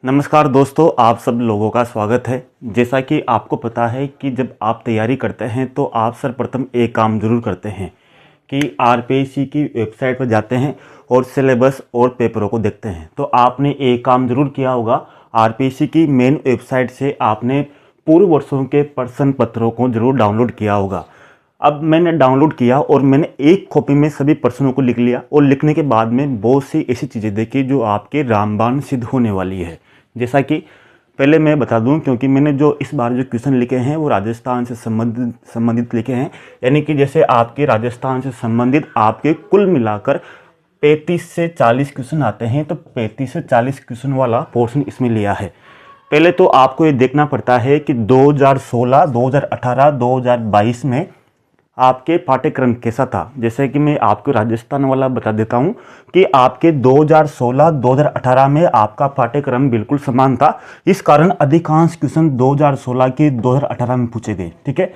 नमस्कार दोस्तों, आप सब लोगों का स्वागत है। जैसा कि आपको पता है कि जब आप तैयारी करते हैं तो आप सर्वप्रथम एक काम ज़रूर करते हैं कि आरपीएससी की वेबसाइट पर जाते हैं और सिलेबस और पेपरों को देखते हैं। तो आपने एक काम ज़रूर किया होगा, आरपीएससी की मेन वेबसाइट से आपने पूर्व वर्षों के प्रश्न पत्रों को ज़रूर डाउनलोड किया होगा। अब मैंने डाउनलोड किया और मैंने एक कॉपी में सभी प्रश्नों को लिख लिया और लिखने के बाद में बहुत सी ऐसी चीज़ें देखी जो आपके रामबाण सिद्ध होने वाली है। जैसा कि पहले मैं बता दूं, क्योंकि मैंने जो इस बार जो क्वेश्चन लिखे हैं वो राजस्थान से संबंधित लिखे हैं, यानी कि जैसे आपके राजस्थान से संबंधित आपके कुल मिलाकर 35 से 40 क्वेश्चन आते हैं, तो 35 से 40 क्वेश्चन वाला पोर्शन इसमें लिया है। पहले तो आपको ये देखना पड़ता है कि 2016, 2018, 2022 में आपके पाठ्यक्रम कैसा था। जैसे कि मैं आपको राजस्थान वाला बता देता हूं कि आपके 2016, 2018 में आपका पाठ्यक्रम बिल्कुल समान था। इस कारण अधिकांश क्वेश्चन 2016 के 2018 में पूछे गए। ठीक है,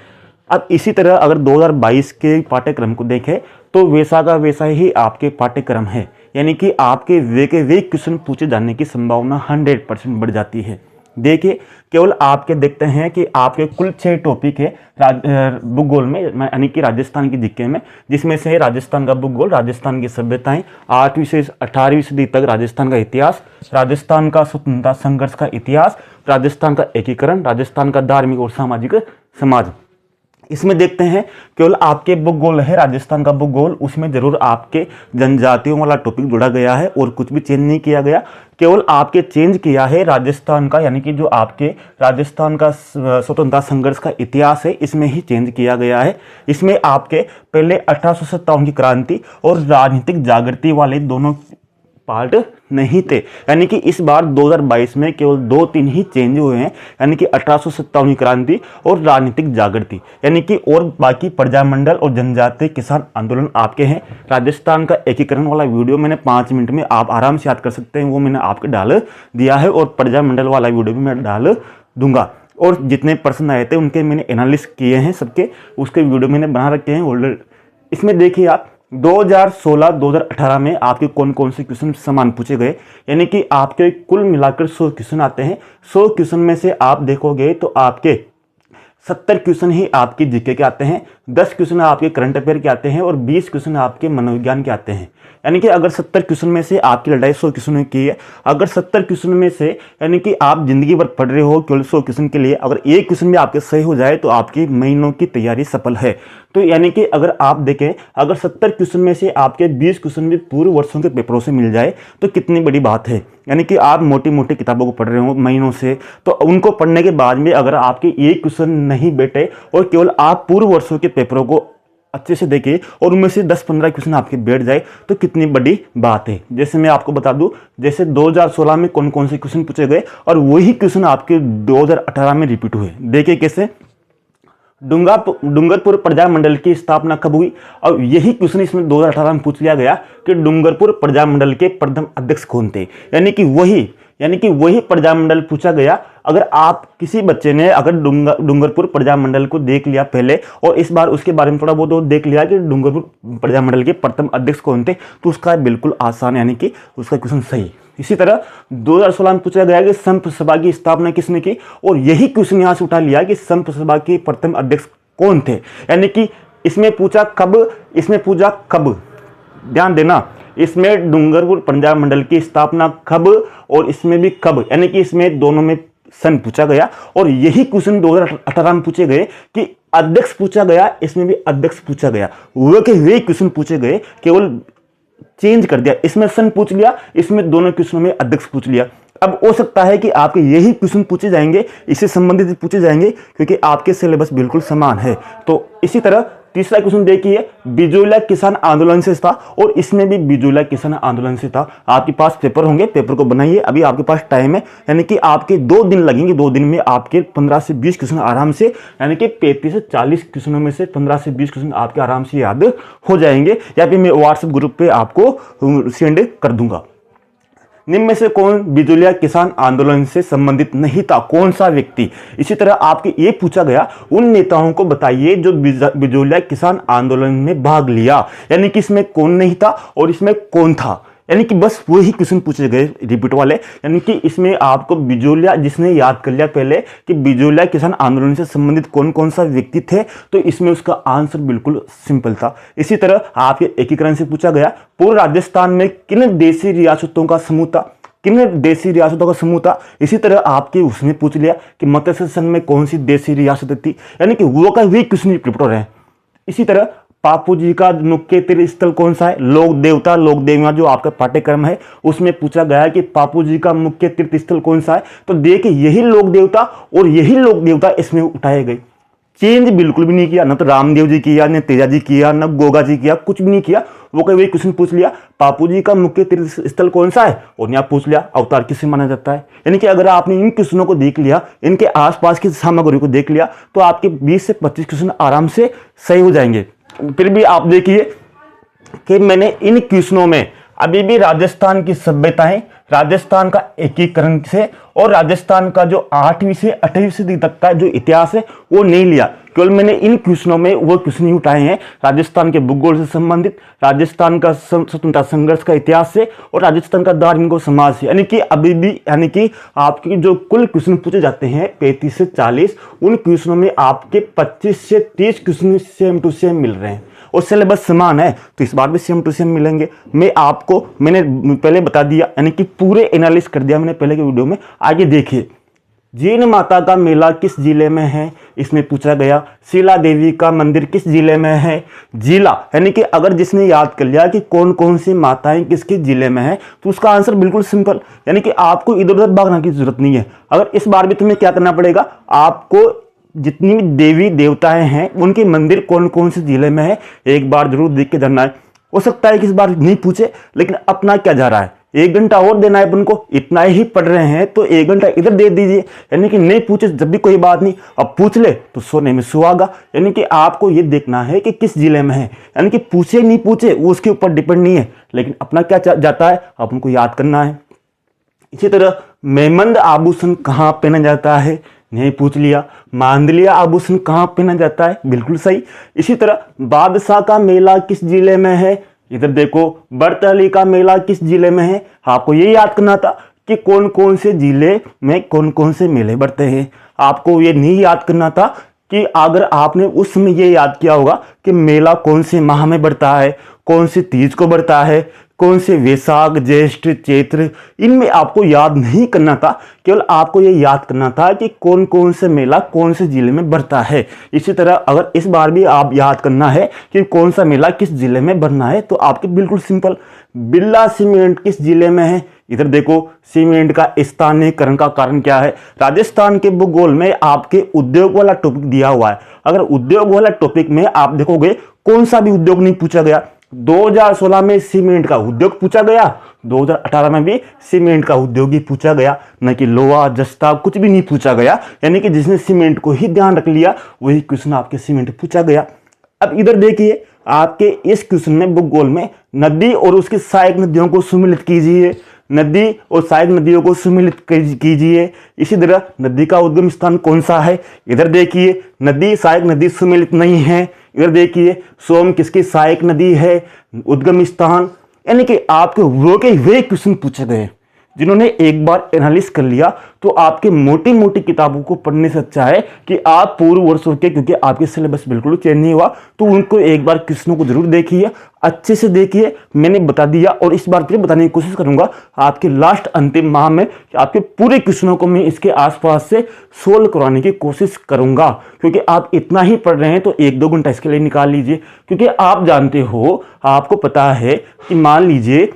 अब इसी तरह अगर 2022 के पाठ्यक्रम को देखें तो वैसा का वैसा ही आपके पाठ्यक्रम है, यानी कि आपके वे क्वेश्चन पूछे जाने की संभावना 100% बढ़ जाती है। देखिए, केवल आपके देखते हैं कि आपके कुल 6 टॉपिक है भूगोल में, यानी कि राजस्थान की जीके में, जिसमें से राजस्थान का भूगोल, राजस्थान की सभ्यताएं, 8वीं से 18वीं सदी तक राजस्थान का इतिहास, राजस्थान का स्वतंत्रता संघर्ष का इतिहास, राजस्थान का एकीकरण, राजस्थान का धार्मिक और सामाजिक समाज। इसमें देखते हैं केवल आपके भूगोल है, राजस्थान का भूगोल, उसमें जरूर आपके जनजातियों वाला टॉपिक जुड़ा गया है और कुछ भी चेंज नहीं किया गया। केवल आपके चेंज किया है राजस्थान का, यानी कि जो आपके राजस्थान का स्वतंत्रता संघर्ष का इतिहास है, इसमें ही चेंज किया गया है। इसमें आपके पहले 1857 की क्रांति और राजनीतिक जागृति वाले दोनों पार्ट नहीं थे, यानी कि इस बार 2022 में केवल 2-3 ही चेंज हुए हैं, यानी कि 1857 की क्रांति और राजनीतिक जागृति, यानी कि और बाकी प्रजामंडल और जनजातीय किसान आंदोलन आपके हैं। राजस्थान का एकीकरण वाला वीडियो मैंने 5 मिनट में आप आराम से याद कर सकते हैं, वो मैंने आपके डाल दिया है, और प्रजामंडल वाला वीडियो भी मैं डाल दूंगा। और जितने प्रश्न आए थे उनके मैंने एनालिसिस किए हैं सबके, उसके वीडियो मैंने बना रखे हैं ऑलरेडी। इसमें देखिए आप 2016, 2018 में आपके कौन कौन से क्वेश्चन समान पूछे गए, यानी कि आपके कुल मिलाकर 100 क्वेश्चन आते हैं। 100 क्वेश्चन में से आप देखोगे तो आपके 70 क्वेश्चन ही आपकी जीके के आते हैं, 10 क्वेश्चन आपके करंट अफेयर के आते हैं और 20 क्वेश्चन आपके मनोविज्ञान के आते हैं। यानी कि अगर 70 क्वेश्चन में से आपकी लड़ाई 100 क्वेश्चन की है, अगर 70 क्वेश्चन में से यानी कि आप जिंदगी भर पढ़ रहे हो केवल 100 क्वेश्चन के लिए, अगर एक क्वेश्चन भी आपके सही हो जाए तो आपकी महीनों की तैयारी सफल है। तो यानी कि अगर आप देखें, अगर 70 क्वेश्चन में से आपके 20 क्वेश्चन भी पूर्व वर्षों के पेपरों से मिल जाए तो कितनी बड़ी बात है। यानी कि आप मोटी मोटी किताबों को पढ़ रहे हो महीनों से, तो उनको पढ़ने के बाद में अगर आपके एक क्वेश्चन नहीं बैठे और केवल आप पूर्व वर्षों के पेपरों को अच्छे से देखें और उनमें से 10-15 क्वेश्चन आपके बैठ जाए तो कितनी बड़ी बात है। जैसे मैं आपको बता दूं, जैसे 2016 में कौन कौन से क्वेश्चन पूछे गए और वही क्वेश्चन आपके 2018 में रिपीट हुए। देखिए कैसे, डूंगरपुर प्रजामंडल की स्थापना कब हुई, और यही क्वेश्चन इसमें 2018 में पूछ लिया गया कि डूंगरपुर प्रजामंडल के प्रथम अध्यक्ष कौन थे। यानी कि वही प्रजामंडल पूछा गया। अगर आप किसी बच्चे ने अगर डूंगरपुर प्रजामंडल को देख लिया पहले और इस बार उसके बारे में थोड़ा बहुत देख लिया कि डूंगरपुर प्रजामंडल के प्रथम अध्यक्ष कौन थे, तो उसका बिल्कुल आसान, यानी कि उसका क्वेश्चन सही। इसी तरह 2016 में पूछा गया कि संत सभा की स्थापना किसने की, और यही क्वेश्चन यहां से उठा लिया कि संत सभा के प्रथम अध्यक्ष कौन थे। यानी कि इसमें पूछा कब, इसमें पूछा कब, ध्यान देना, इसमें डूंगरपुर प्रजामंडल की स्थापना कब और इसमें भी कब, यानी कि इसमें दोनों में सन पूछा गया। और यही क्वेश्चन 2018 में पूछे गए कि अध्यक्ष पूछा गया, इसमें भी अध्यक्ष पूछा गया, वे क्वेश्चन पूछे गए, केवल चेंज कर दिया, इसमें सन पूछ लिया, इसमें दोनों क्वेश्चनों में अध्यक्ष पूछ लिया। अब हो सकता है कि आपके यही क्वेश्चन पूछे जाएंगे, इससे संबंधित पूछे जाएंगे, क्योंकि आपके सिलेबस बिल्कुल समान है। तो इसी तरह तीसरा क्वेश्चन देखिए, बिजोलिया किसान आंदोलन से था, और इसमें भी बिजोलिया किसान आंदोलन से था। आपके पास पेपर होंगे, पेपर को बनाइए, अभी आपके पास टाइम है, यानी कि आपके 2 दिन लगेंगे, 2 दिन में आपके 15 से 20 क्वेश्चन आराम से, यानी कि 35 से 40 क्वेश्चनों में से 15 से 20 क्वेश्चन आपके आराम से याद हो जाएंगे, या फिर मैं व्हाट्सएप ग्रुप पे आपको सेंड कर दूंगा। निम्न में से कौन बिजोलिया किसान आंदोलन से संबंधित नहीं था, कौन सा व्यक्ति। इसी तरह आपके ये पूछा गया, उन नेताओं को बताइए जो बिजोलिया किसान आंदोलन में भाग लिया, यानी कि इसमें कौन नहीं था और इसमें कौन था। यानी कि बस वही क्वेश्चन पूछे गए रिपीट वाले। यानी कि इसमें आपको बिजोलिया, जिसने याद कर लिया पहले कि बिजोलिया किसान आंदोलन से संबंधित कौन कौन सा व्यक्ति थे, तो इसमें उसका आंसर बिल्कुल सिंपल था। इसी तरह आपके एकीकरण से पूछा गया, पूर्व राजस्थान में किन देशी रियासतों का समूह था, किन देशी रियासतों का समूह था। इसी तरह आपके उसने पूछ लिया कि मत्स्य संघ में कौन सी देशी रियासत थी, यानी कि वो का वही क्वेश्चन रिपीट हो रहे हैं। इसी तरह बापू जी का मुख्य तीर्थ स्थल कौन सा है, लोक देवता लोक देवियां जो आपका पाठ्यक्रम है उसमें पूछा गया है कि बापू जी का मुख्य तीर्थ स्थल कौन सा है। तो देखिए यही लोक देवता और यही लोक देवता इसमें उठाए गए, चेंज बिल्कुल भी नहीं किया, ना तो रामदेव जी किया, न तेजा जी किया, न गोगा जी किया, कुछ भी नहीं किया। वो कभी क्वेश्चन पूछ लिया बापू जी का मुख्य तीर्थ स्थल कौन सा है, और यहाँ पूछ लिया अवतार किसे माना जाता है। यानी कि अगर आपने इन क्वेश्चनों को देख लिया, इनके आसपास की सामग्री को देख लिया, तो आपके 20 से 25 क्वेश्चन आराम से सही हो जाएंगे। फिर भी आप देखिए कि मैंने इन क्वेश्चनों में अभी भी राजस्थान की सभ्यताएं, राजस्थान का एकीकरण से और राजस्थान का जो 8वीं से 8वीं सदी तक का जो इतिहास है वो नहीं लिया। केवल मैंने इन क्वेश्चनों में वो क्वेश्चन ही उठाए हैं राजस्थान के भूगोल से संबंधित, राजस्थान का स्वतंत्रता संघर्ष का इतिहास से और राजस्थान का धार्मिक समाज से। यानी कि अभी भी, यानी कि आपके जो कुल क्वेश्चन पूछे जाते हैं 35 से 40, उन क्वेश्चनों में आपके 25 से 30 क्वेश्चन सेम टू सेम मिल रहे हैं और सिलेबस समान है, तो इस बार भी सेम टू सेम मिलेंगे। मैंने पहले बता दिया, यानी कि पूरे एनालिसिस कर दिया मैंने पहले के वीडियो में। आगे देखिए, जीन माता का मेला किस जिले में है, इसमें पूछा गया। शीला देवी का मंदिर किस जिले में है, जिला, यानी कि अगर जिसने याद कर लिया कि कौन कौन सी माताएं किसके जिले में है, तो उसका आंसर बिल्कुल सिंपल, यानी कि आपको इधर उधर भागने की जरूरत नहीं है। अगर इस बार भी तुम्हें क्या करना पड़ेगा, आपको जितनी भी देवी देवताएं हैं उनके मंदिर कौन कौन से जिले में है एक बार जरूर देख के जाना है। हो सकता है कि इस बार नहीं पूछे, लेकिन अपना क्या जा रहा है, 1 घंटा और देना है अपन को, इतना ही पढ़ रहे हैं तो 1 घंटा इधर दे दीजिए। यानी कि नहीं पूछे जब भी कोई बात नहीं, अब पूछ ले तो सोने में सुहागा। यानी कि आपको ये देखना है कि किस जिले में है, यानी कि पूछे नहीं पूछे वो उसके ऊपर डिपेंड नहीं है, लेकिन अपना क्या जाता है अपन को याद करना है। इसी तरह मेमंद आभूषण कहाँ पहना जाता है, नहीं पूछ लिया। मांडलिय आभूषण कहाँ पहना जाता है, बिल्कुल सही। इसी तरह बादशाह का मेला किस जिले में है, इधर देखो। बरतली का मेला किस जिले में है, आपको ये याद करना था कि कौन कौन से जिले में कौन कौन से मेले बढ़ते हैं। आपको ये नहीं याद करना था कि अगर आपने उस समय ये याद किया होगा कि मेला कौन से माह में बढ़ता है, कौन से तीज को बढ़ता है, कौन से वैशाख ज्येष्ठ चैत्र, इनमें आपको याद नहीं करना था। केवल आपको ये याद करना था कि कौन कौन से मेला कौन से जिले में बढ़ता है। इसी तरह अगर इस बार भी आप याद करना है कि कौन सा मेला किस जिले में बढ़ना है, तो आपके बिल्कुल सिंपल। बिरला सीमेंट किस जिले में है, इधर देखो। सीमेंट का स्थानीयकरण का कारण क्या है, राजस्थान के भूगोल में आपके उद्योग वाला टॉपिक दिया हुआ है। अगर उद्योग वाला टॉपिक में आप देखोगे कौन सा भी उद्योग नहीं पूछा गया। 2016 में सीमेंट का उद्योग पूछा गया, 2018 में भी सीमेंट का उद्योग ही पूछा गया, न कि लोहा जस्ता कुछ भी नहीं पूछा गया। यानी कि जिसने सीमेंट को ही ध्यान रख लिया वही क्वेश्चन आपके सीमेंट पूछा गया। अब इधर देखिए, आपके इस क्वेश्चन में भूगोल में नदी और उसकी सहायक नदियों को सम्मिलित कीजिए, नदी और सहायक नदियों को सम्मिलित कीजिए। इसी तरह नदी का उद्गम स्थान कौन सा है, इधर देखिए। नदी सहायक नदी सम्मिलित नहीं है, इधर देखिए। सोम किसकी सहायक नदी है, उद्गम स्थान। यानी कि आपके वो के वे क्वेश्चन पूछे गए। जिन्होंने एक बार एनालिसिस कर लिया तो आपके मोटी मोटी किताबों को पढ़ने से अच्छा है कि आप पूर्व वर्षों के, क्योंकि आपके सिलेबस बिल्कुल चेंज नहीं हुआ, तो उनको एक बार क्वेश्चनों को जरूर देखिए, अच्छे से देखिए। मैंने बता दिया और इस बार फिर बताने की कोशिश करूंगा आपके लास्ट अंतिम माह में कि आपके पूरे क्वेश्चनों को मैं इसके आसपास से सोल्व करवाने की कोशिश करूंगा। क्योंकि आप इतना ही पढ़ रहे हैं तो 1-2 घंटा इसके लिए निकाल लीजिए। क्योंकि आप जानते हो, आपको पता है कि मान लीजिए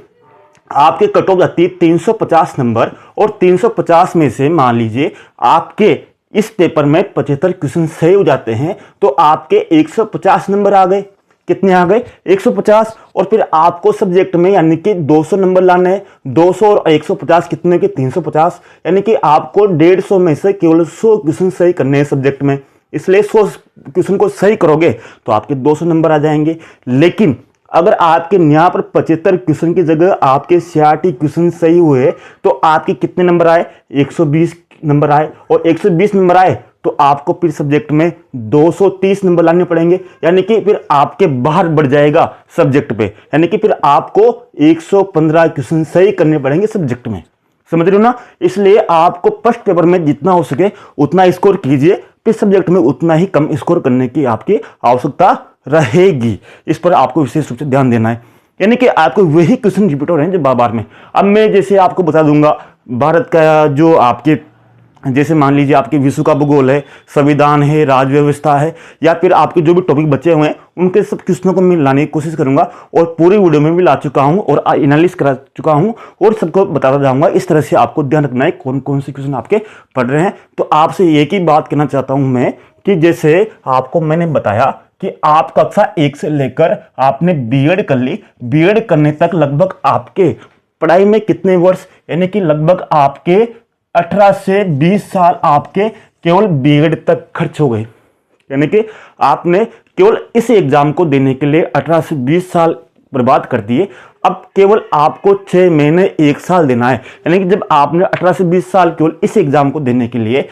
आपके कट ऑफ जाती है 350 नंबर, और 350 में से मान लीजिए आपके इस पेपर में 75 क्वेश्चन सही हो जाते हैं, तो आपके 150 नंबर आ गए। कितने आ गए, 150। और फिर आपको सब्जेक्ट में यानी कि 200 नंबर लाने हैं। 200 और 150 कितने के, 350। यानी कि आपको 150 में से केवल 100 क्वेश्चन सही करने हैं सब्जेक्ट में। इसलिए 100 क्वेश्चन को सही करोगे तो आपके 200 नंबर आ जाएंगे। लेकिन अगर आपके यहाँ पर 75 क्वेश्चन की जगह आपके 60 क्वेश्चन सही हुए तो आपके कितने नंबर आए, 120 नंबर आए। और 120 नंबर आए तो आपको फिर सब्जेक्ट में 230 नंबर लाने पड़ेंगे, यानी कि फिर आपके बाहर बढ़ जाएगा सब्जेक्ट पे, यानी कि फिर आपको 115 क्वेश्चन सही करने पड़ेंगे सब्जेक्ट में। समझ रहे हो ना? इसलिए आपको फर्स्ट पेपर में जितना हो सके उतना स्कोर कीजिए, फिर सब्जेक्ट में उतना ही कम स्कोर करने की आपकी आवश्यकता रहेगी। इस पर आपको विशेष रूप से ध्यान देना है, यानी कि आपको वही क्वेश्चन रिपीट हो रहे हैं जो बार बार में। अब मैं जैसे आपको बता दूंगा भारत का जो आपके, जैसे मान लीजिए आपके विश्व का भूगोल है, संविधान है, राज्य व्यवस्था है, या फिर आपके जो भी टॉपिक बचे हुए हैं उनके सब क्वेश्चनों को मैं लाने की कोशिश करूंगा, और पूरी वीडियो में भी ला चुका हूं और एनालिसिस करा चुका हूं और सबको बताता जाऊंगा। इस तरह से आपको ध्यान रखना है कौन कौन से क्वेश्चन आपके पढ़ रहे हैं। तो आपसे एक ही बात कहना चाहता हूं मैं कि जैसे आपको मैंने बताया कि आप कक्षा 1 से लेकर आपने बीएड कर ली, बीएड करने तक लगभग आपके पढ़ाई में कितने वर्ष, यानी कि लगभग आपके 18 से 20 साल आपके केवल बीएड तक खर्च हो गए, यानी कि आपने केवल इस एग्जाम को देने के लिए 18 से 20 साल बर्बाद कर दिए। अब केवल आपको 6 महीने 1 साल देना है, यानी कि जब आपने 18 से 20 साल केवल इस एग्जाम को देने के लिए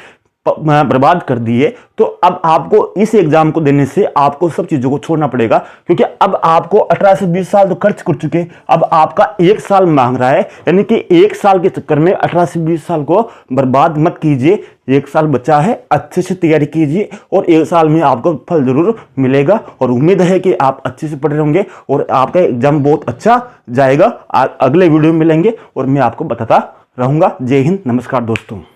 बर्बाद कर दिए, तो अब आपको इस एग्जाम को देने से आपको सब चीजों को छोड़ना पड़ेगा, क्योंकि अब आपको 18 से 20 साल तो खर्च कर चुके, अब आपका 1 साल मांग रहा है, यानी कि 1 साल के चक्कर में 18 से 20 साल को बर्बाद मत कीजिए। 1 साल बचा है, अच्छे से तैयारी कीजिए और 1 साल में आपको फल जरूर मिलेगा, और उम्मीद है कि आप अच्छे से पढ़ रहे होंगे और आपका एग्जाम बहुत अच्छा जाएगा। अगले वीडियो में मिलेंगे और मैं आपको बताता रहूंगा। जय हिंद, नमस्कार दोस्तों।